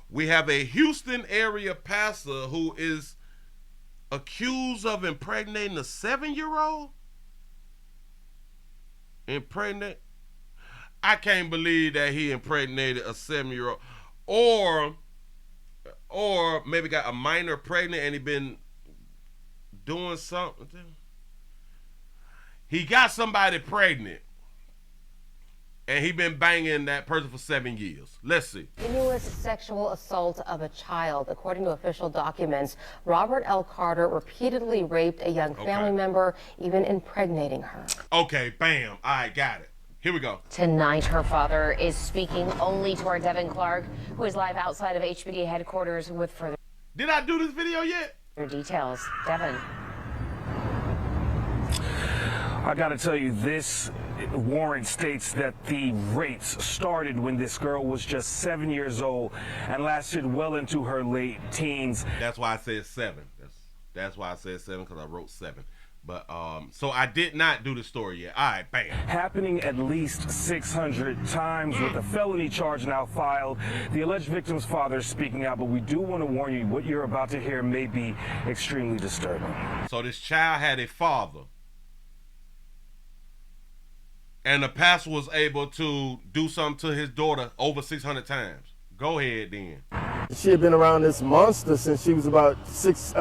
We have a Houston area pastor who is accused of impregnating a 7-year-old. I can't believe that he impregnated a 7-year-old, or maybe got a minor pregnant and he been doing something. He got somebody pregnant and he been banging that person for 7 years. Let's see. Continuous sexual assault of a child. According to official documents, Robert L. Carter repeatedly raped a young family member, even impregnating her. Okay, bam. All right, got it. Here we go. Tonight, her father is speaking only to our Devin Clark, who is live outside of HBD headquarters with further. Did I do this video yet? Details. Devin. I gotta tell you, this warrant states that the rapes started when this girl was just 7 years old and lasted well into her late teens. That's why I said 7. That's why I said 7, because I wrote 7. But so I did not do the story yet. All right, bam. Happening at least 600 times with a felony charge now filed. The alleged victim's father is speaking out, but we do want to warn you, what you're about to hear may be extremely disturbing. So this child had a father, and the pastor was able to do something to his daughter over 600 times. Go ahead then. She had been around this monster since she was about 6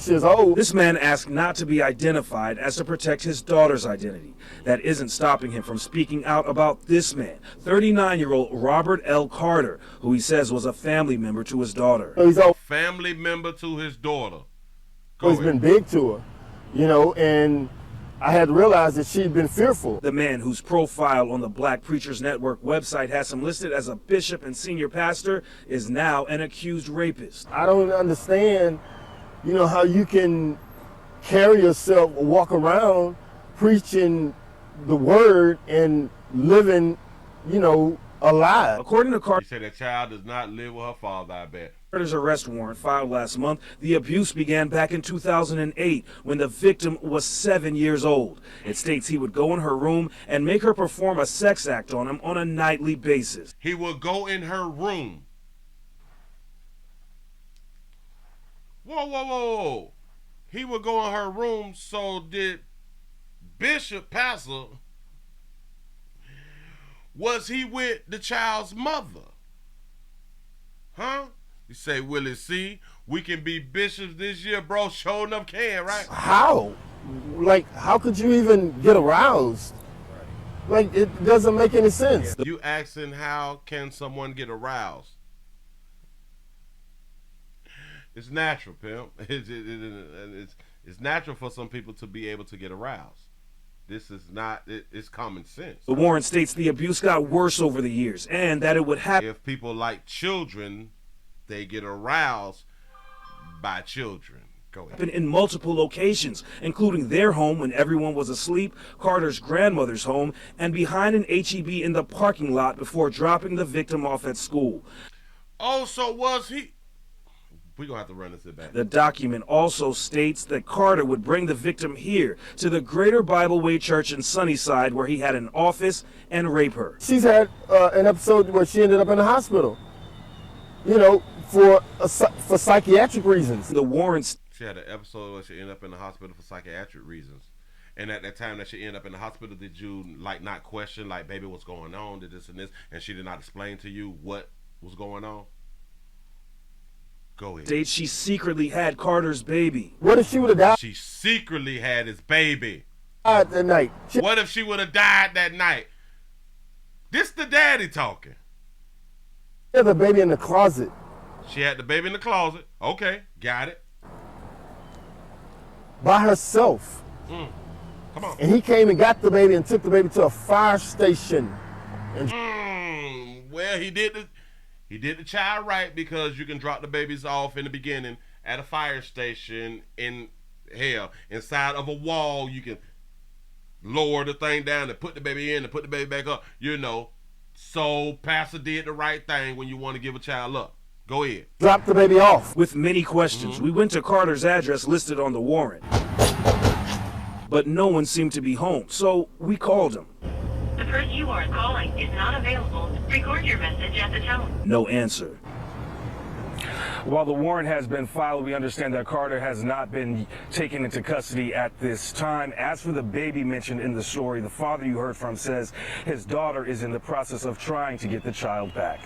years old. This man asked not to be identified as to protect his daughter's identity. That isn't stopping him from speaking out about this man, 39-year-old Robert L. Carter, who he says was a family member to his daughter. So he's a family member to his daughter. He's been big to her, you know, and I had realized that she'd been fearful. The man whose profile on the Black Preachers Network website has him listed as a bishop and senior pastor is now an accused rapist. I don't understand, you know, how you can carry yourself, walk around preaching the word and living, you know, a lie. According to Carter, he said that child does not live with her father, I bet. Carter's arrest warrant filed last month. The abuse began back in 2008 when the victim was 7 years old. It states he would go in her room and make her perform a sex act on him on a nightly basis. He would go in her room. Whoa. He would go in her room, so did Bishop Pastor, was he with the child's mother? Huh? You say, Willie, see, we can be bishops this year, bro. Sure enough can, right? How? Like, how could you even get aroused? Like, it doesn't make any sense. You asking how can someone get aroused? It's natural, pimp. It's natural for some people to be able to get aroused. This is not, it's common sense. The warrant states the abuse got worse over the years and that it would happen. If people like children, they get aroused by children. Go ahead. In multiple locations, including their home when everyone was asleep, Carter's grandmother's home, and behind an HEB in the parking lot before dropping the victim off at school. Oh, so was he? We're going to have to run this back. The document also states that Carter would bring the victim here to the Greater Bible Way Church in Sunnyside, where he had an office, and rape her. She's had an episode where she ended up in the hospital, you know, for psychiatric reasons. The warrants. She had an episode where she ended up in the hospital for psychiatric reasons. And at that time that she ended up in the hospital, did you, like, not question, like, baby, what's going on, did this and this, and she did not explain to you what was going on? Go ahead. States she secretly had Carter's baby. What if she would have died? She secretly had his baby. That night. What if she would have died that night? This the daddy talking. She had the baby in the closet. She had the baby in the closet. Okay, got it. By herself. Come on. And he came and got the baby and took the baby to a fire station. Well, he did the child right, because you can drop the babies off in the beginning at a fire station in hell. Inside of a wall, you can lower the thing down and put the baby in and put the baby back up, you know. So Pastor did the right thing when you want to give a child up. Go ahead. Drop the baby off. With many questions, we went to Carter's address listed on the warrant. But no one seemed to be home, so we called him. The person you are calling is not available. Record your message at the tone. No answer. While the warrant has been filed, we understand that Carter has not been taken into custody at this time. As for the baby mentioned in the story, the father you heard from says his daughter is in the process of trying to get the child back.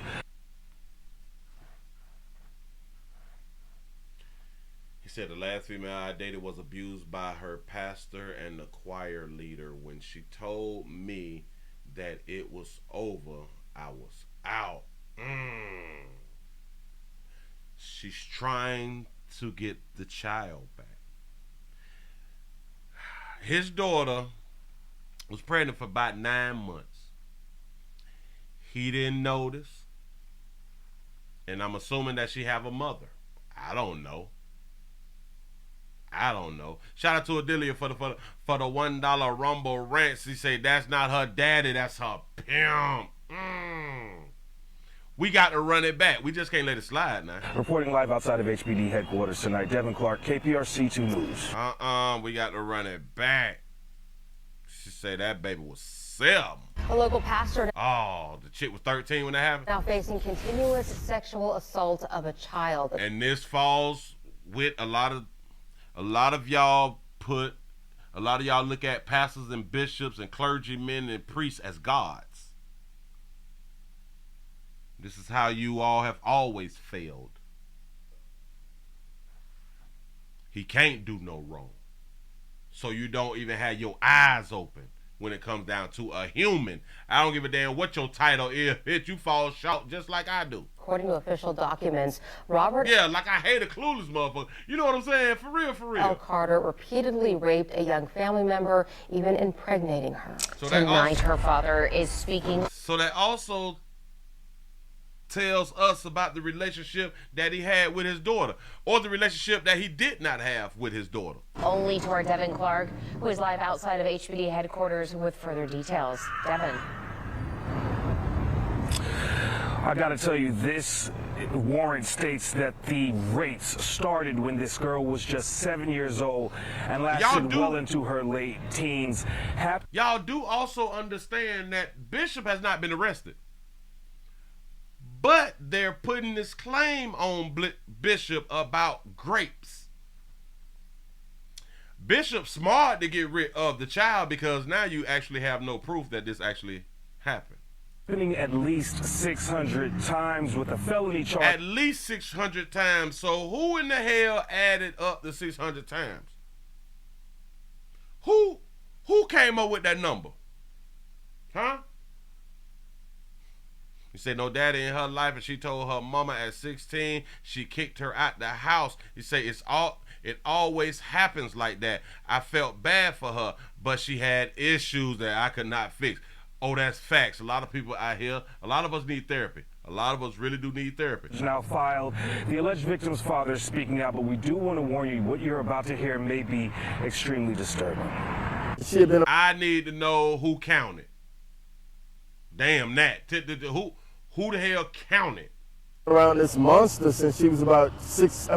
He said the last female I dated was abused by her pastor and the choir leader. When she told me that it was over, I was out. She's trying to get the child back. His daughter was pregnant for about 9 months. He didn't notice. And I'm assuming that she have a mother. I don't know. Shout out to Adelia for the $1 Rumble rants. He say that's not her daddy, that's her pimp. We got to run it back. We just can't let it slide now. Reporting live outside of HPD headquarters tonight, Devin Clark, KPRC 2 News. We got to run it back. She said that baby was 7. A local pastor Oh, the chick was 13 when that happened. now facing continuous sexual assault of a child. And this falls with a lot of y'all look at pastors and bishops and clergymen and priests as gods. This is how you all have always failed. He can't do no wrong. So you don't even have your eyes open when it comes down to a human. I don't give a damn what your title is. Bitch, you fall short just like I do. According to official documents, Robert like I hate a clueless motherfucker. You know what I'm saying? For real. L. Carter repeatedly raped a young family member, even impregnating her. So Tonight, her father is speaking. So that also tells us about the relationship that he had with his daughter, or the relationship that he did not have with his daughter. Only to our Devin Clark, who is live outside of HPD headquarters with further details. Devin. I gotta tell you, this warrant states that the rapes started when this girl was just 7 years old and lasted well into her late teens. Y'all do also understand that Bishop has not been arrested. But they're putting this claim on Bishop about grapes. Bishop's smart to get rid of the child because now you actually have no proof that this actually happened. At least 600 times with a felony charge. At least 600 times. So who in the hell added up the 600 times? Who came up with that number? Huh? You say no daddy in her life, and she told her mama at 16 she kicked her out the house. You say it always happens like that. I felt bad for her, but she had issues that I could not fix. Oh, that's facts. A lot of people out here, a lot of us need therapy. A lot of us really do need therapy. Now filed. The alleged victim's father is speaking out, but we do want to warn you, what you're about to hear may be extremely disturbing. I need to know who counted. Damn that. Who the hell counted? Around this monster since she was about 6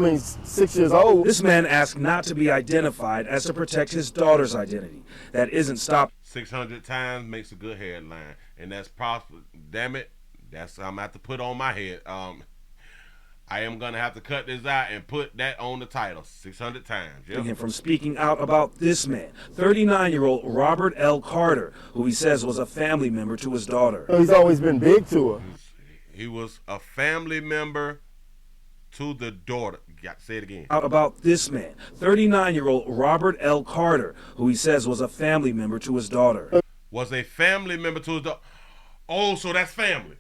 years old. This man asked not to be identified as to protect his daughter's identity. That isn't stopped. 600 times makes a good headline, and that's possible. Damn it, that's I'm gonna have to put on my head. I am gonna have to cut this out and put that on the title. 600 times. Yep. Him from speaking out about this man, 39-year-old Robert L. Carter, who he says was a family member to his daughter. He's always been big to her. He was a family member to the daughter. Got to say it again. Out about this man, 39-year-old Robert L. Carter, who he says was a family member to his daughter. Was a family member to his daughter. Oh, so that's family.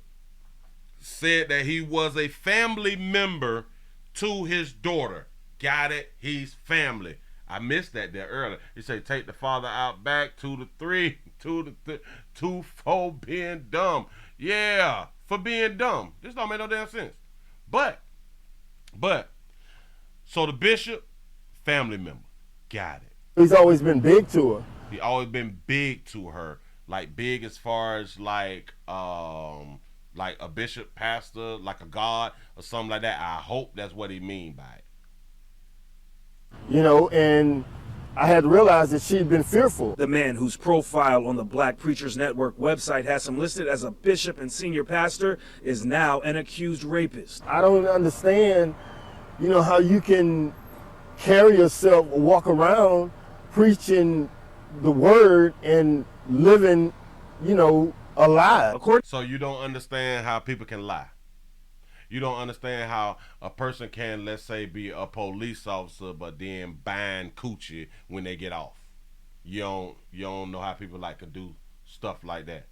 Said that he was a family member to his daughter. Got it? He's family. I missed that there earlier. He said take the father out back, 2 to 3, 2 to 2 for being dumb. Yeah, for being dumb. This don't make no damn sense. But, so the bishop, family member. Got it. He's always been big to her. He always been big to her. Like big as far as like a bishop, pastor, like a god or something like that. I hope that's what he mean by it. You know, and I had realized that she'd been fearful. The man whose profile on the Black Preachers Network website has him listed as a bishop and senior pastor is now an accused rapist. I don't understand you know, how you can carry yourself, walk around preaching the word and living, you know, a lie. So you don't understand how people can lie. You don't understand how a person can, let's say, be a police officer, but then buying coochie when they get off. You don't know how people like to do stuff like that.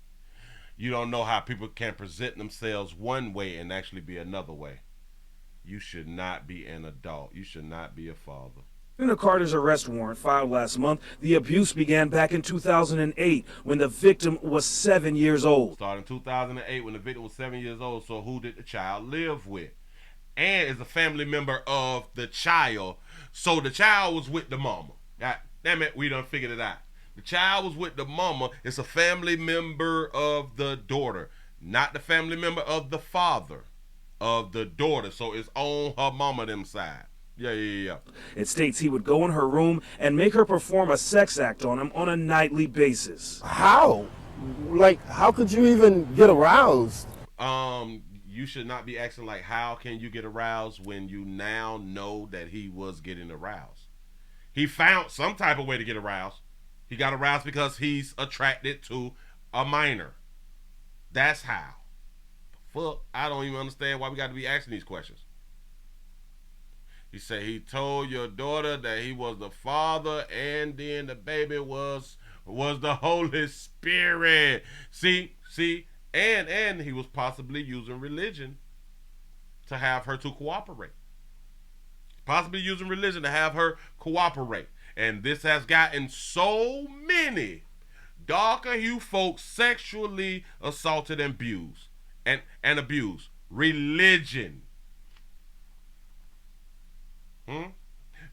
You don't know how people can present themselves one way and actually be another way. You should not be an adult. You should not be a father. In the Carter's arrest warrant filed last month, the abuse began back in 2008 when the victim was 7 years old. Started in 2008 when the victim was 7 years old. So who did the child live with? And is a family member of the child. So the child was with the mama. Damn it, we done figured it out. The child was with the mama. It's a family member of the daughter, not the family member of the father of the daughter. So it's on her mama them side. Yeah. It states he would go in her room and make her perform a sex act on him on a nightly basis. How? Like, how could you even get aroused? You should not be asking like, how can you get aroused when you now know that he was getting aroused? He found some type of way to get aroused. He got aroused because he's attracted to a minor. That's how. Fuck, I don't even understand why we got to be asking these questions. He said he told your daughter that he was the father, and then the baby was the Holy Spirit. See, and he was possibly using religion to have her to cooperate. Possibly using religion to have her cooperate. And this has gotten so many darker hue folks sexually assaulted and abused. And abused. Religion.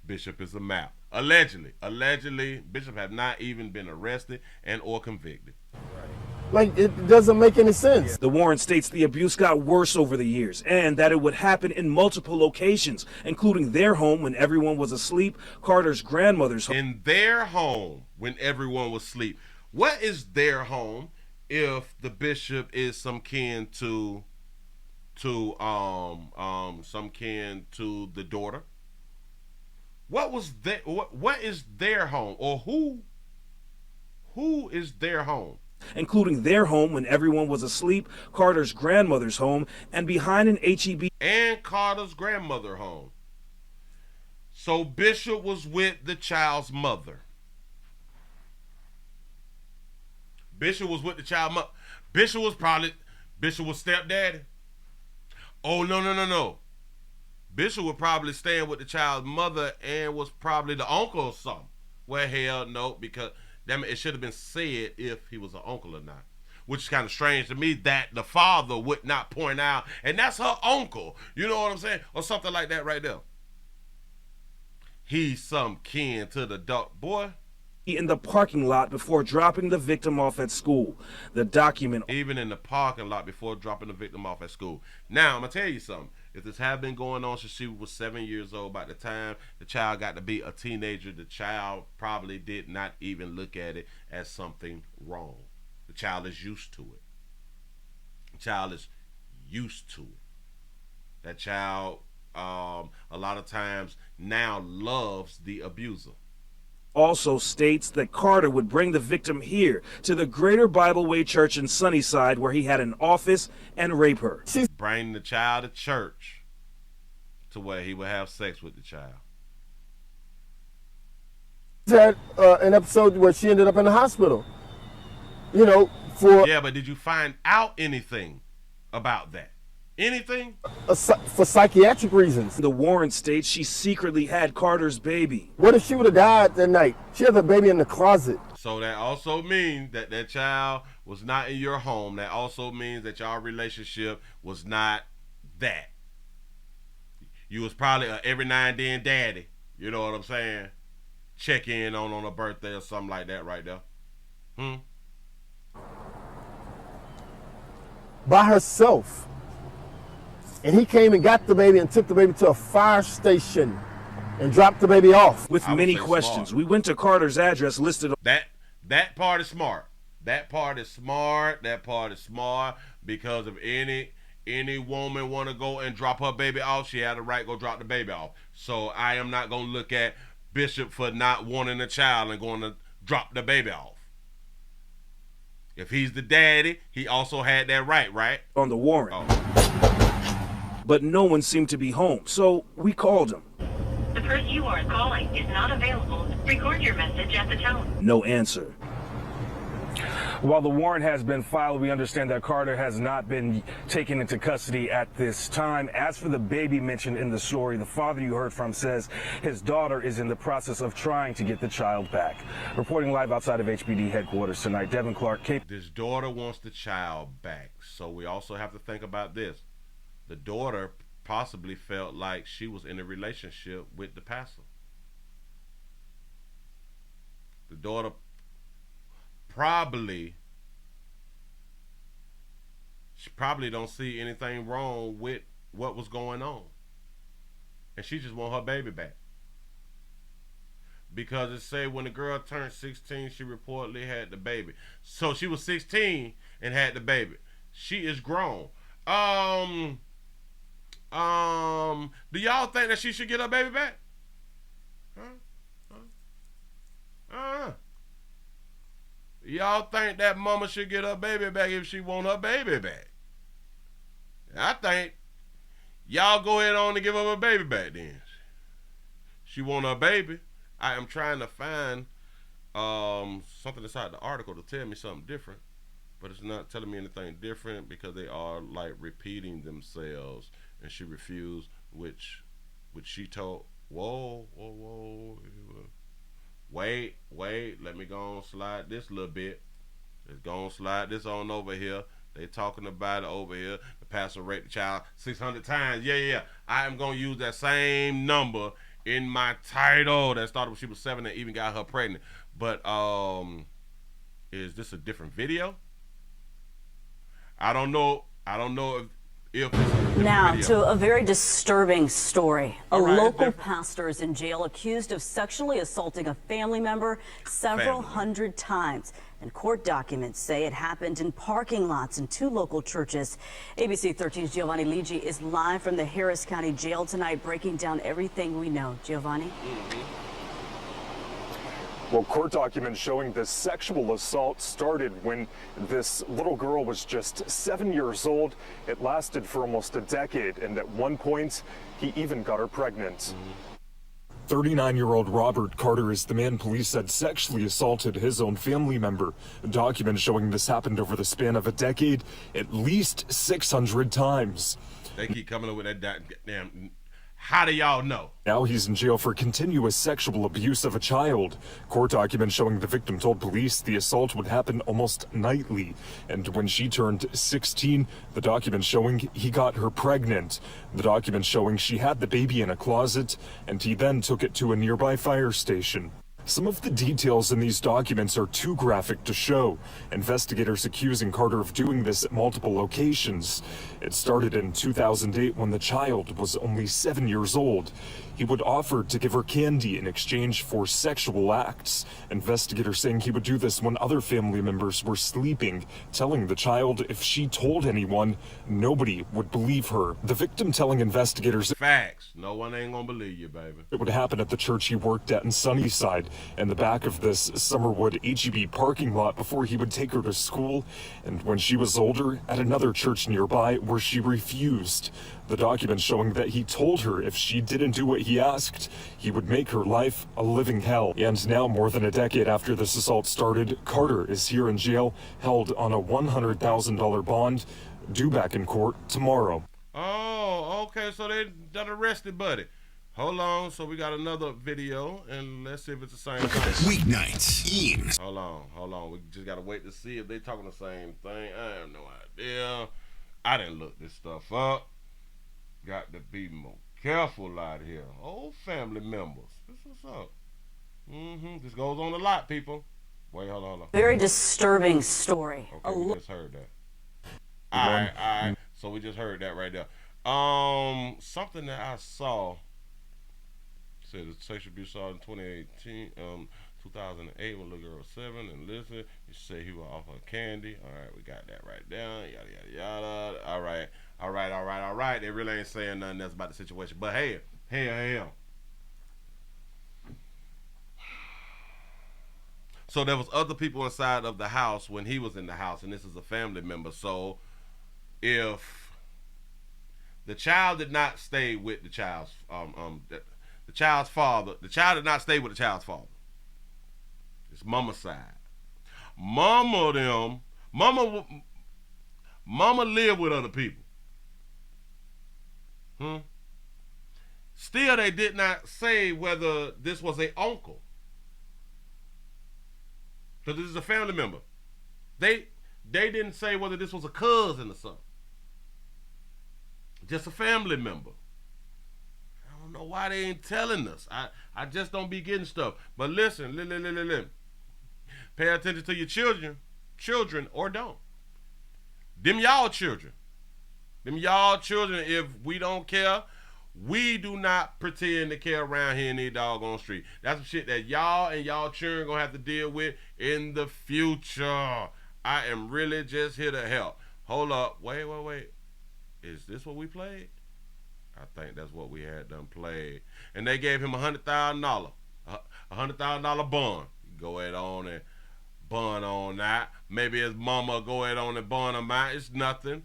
Bishop is a map. Allegedly, Bishop have not even been arrested and or convicted. Like, it doesn't make any sense. The warrant states the abuse got worse over the years and that it would happen in multiple locations, including their home when everyone was asleep, Carter's grandmother's home. In their home when everyone was asleep. What is their home if the bishop is some kin to the daughter? What is their home, or who is their home? Including their home when everyone was asleep, Carter's grandmother's home, and behind an HEB. And Carter's grandmother home. So Bishop was with the child's mother. Bishop was with the child's mother. Bishop was stepdaddy. Oh, no. Bishop was probably staying with the child's mother and was probably the uncle or something. Well, hell no, because it should have been said if he was an uncle or not. Which is kind of strange to me that the father would not point out, and that's her uncle. You know what I'm saying? Or something like that right there. He's some kin to the dog. Boy. In the parking lot before dropping the victim off at school. The document. Even in the parking lot before dropping the victim off at school. Now, I'm going to tell you something. If this had been going on since she was 7 years old, by the time the child got to be a teenager, the child probably did not even look at it as something wrong. The child is used to it. The child is used to it. That child, a lot of times, now loves the abuser. Also states that Carter would bring the victim here to the Greater Bible Way Church in Sunnyside, where he had an office, and rape her. Bring the child to church to where he would have sex with the child. Had an episode where she ended up in the hospital. You know, Yeah, but did you find out anything about that? Anything? For psychiatric reasons. The warrant states she secretly had Carter's baby. What if she would have died that night? She has a baby in the closet. So that also means that that child was not in your home. That also means that y'all relationship was not that. You was probably a every now and then daddy. You know what I'm saying? Check in on a birthday or something like that right there. By herself. And he came and got the baby and took the baby to a fire station and dropped the baby off. With many questions. Smart. We went to Carter's address listed. That part is smart. That part is smart. That part is smart because of any any woman want to go and drop her baby off, she had the right to go drop the baby off. So I am not going to look at Bishop for not wanting a child and going to drop the baby off. If he's the daddy, he also had that right? On the warrant. Oh. But no one seemed to be home, so we called him. The person you are calling is not available. Record your message at the tone. No answer. While the warrant has been filed, we understand that Carter has not been taken into custody at this time. As for the baby mentioned in the story, the father you heard from says his daughter is in the process of trying to get the child back. Reporting live outside of HPD headquarters tonight, Devin Clark, This daughter wants the child back. So we also have to think about this. The daughter possibly felt like she was in a relationship with the pastor. The daughter she probably don't see anything wrong with what was going on, and she just want her baby back, because it say when the girl turned 16 she reportedly had the baby. So she was 16 and had the baby. She is grown. Do y'all think that she should get her baby back? Y'all think that mama should get her baby back if she want her baby back? I think y'all go ahead on and give her her baby back then. She want her baby. I am trying to find something inside the article to tell me something different, but it's not telling me anything different because they are like repeating themselves. And she refused, which she told. Whoa. Wait, let me go on slide this a little bit. Let's go on slide this on over here. They talking about it over here. The pastor raped the child 600 times. Yeah. I am going to use that same number in my title that started when she was 7 and even got her pregnant. But is this a different video? I don't know if now to a very disturbing story. A local pastor pastor is in jail accused of sexually assaulting a family member several hundred times. And court documents say it happened in parking lots in 2 local churches. ABC 13's Giovanni Ligi is live from the Harris County Jail tonight, breaking down everything we know. Giovanni? Well, court documents showing this sexual assault started when this little girl was just 7 years old. It lasted for almost a decade, and at one point, he even got her pregnant. 39-year-old Robert Carter is the man police said sexually assaulted his own family member. Documents showing this happened over the span of a decade at least 600 times. They keep coming up with that damn. How do y'all know? Now he's in jail for continuous sexual abuse of a child. Court documents showing the victim told police the assault would happen almost nightly. And when she turned 16, the documents showing he got her pregnant. The documents showing she had the baby in a closet, and he then took it to a nearby fire station. Some of the details in these documents are too graphic to show. Investigators accusing Carter of doing this at multiple locations. It started in 2008 when the child was only 7 years old. He would offer to give her candy in exchange for sexual acts. Investigators saying he would do this when other family members were sleeping, telling the child if she told anyone, nobody would believe her. The victim telling investigators facts. No one ain't gonna believe you, baby. It would happen at the church he worked at in Sunnyside, in the back of this Summerwood HEB parking lot before he would take her to school, and when she was older, at another church nearby where she refused. The documents showing that he told her if she didn't do what he asked, he would make her life a living hell. And now, more than a decade after this assault started, Carter is here in jail, held on a $100,000 bond, due back in court tomorrow. Oh, okay, so they done arrested buddy. Hold on, so we got another video, and let's see if it's the same thing. Weeknights, Eames. Hold on. We just gotta wait to see if they talking the same thing. I have no idea. I didn't look this stuff up. Got to be more careful out here. Old family members. This what's up. This goes on a lot, people. Wait, hold on. Very disturbing story. Okay, we just heard that. All right. So we just heard that right there. Something that I saw said the sexual abuse saw in 2018, 2008 when little girl was 7, and listen, he said he was off her candy. All right, we got that right down. Yada yada yada. All right. All right. They really ain't saying nothing else about the situation. But hey. So there was other people inside of the house when he was in the house, and this is a family member. So if the child did not stay with the child's the child's father, the child did not stay with the child's father. It's mama's side. Mama lived with other people. Still, they did not say whether this was a uncle. Because this is a family member. They didn't say whether this was a cousin or something. Just a family member. I don't know why they ain't telling us. I just don't be getting stuff. But listen. Pay attention to your children or don't. Them y'all children. If we don't care, we do not pretend to care around here in the doggone street. That's some shit that y'all and y'all children gonna have to deal with in the future. I am really just here to help. Hold up. Wait. Is this what we played? I think that's what we had done played. And they gave him $100,000. $100,000 bond. Go ahead on and bond on that. Maybe his mama go ahead on and bond him out. It's nothing.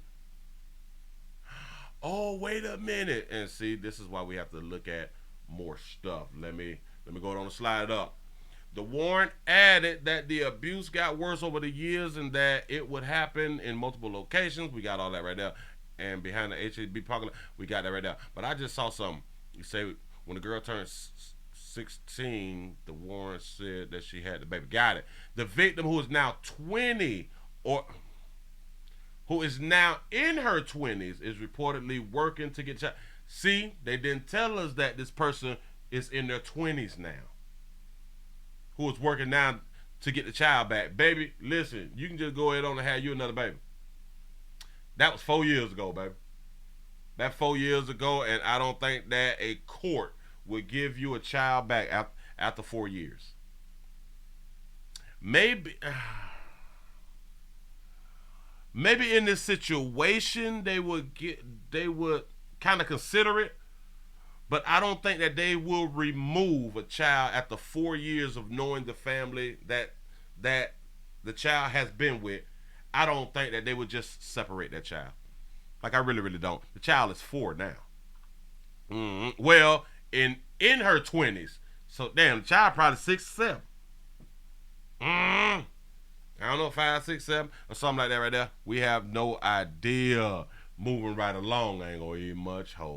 Oh, wait a minute. And see, this is why we have to look at more stuff. Let me go ahead on and slide up. The warrant added that the abuse got worse over the years and that it would happen in multiple locations. We got all that right there. And behind the HAB parking lot, we got that right there. But I just saw something. You say when the girl turned 16, the warrant said that she had the baby. Got it. The victim, who is now 20 or who is now in her 20s, is reportedly working to get child. See, they didn't tell us that this person is in their 20s now, who is working now to get the child back. Baby, listen, you can just go ahead on and have you another baby. That was 4 years ago, baby. That 4 years ago, and I don't think that a court would give you a child back after 4 years. Maybe in this situation they would kind of consider it, but I don't think that they will remove a child after 4 years of knowing the family that the child has been with. I don't think that they would just separate that child. Like, I really don't. The child is 4 now. Well, in her 20s. So, damn, the child probably 6, 7. I don't know, 5, 6, 7, or something like that right there. We have no idea. Moving right along, I ain't gonna eat much hope.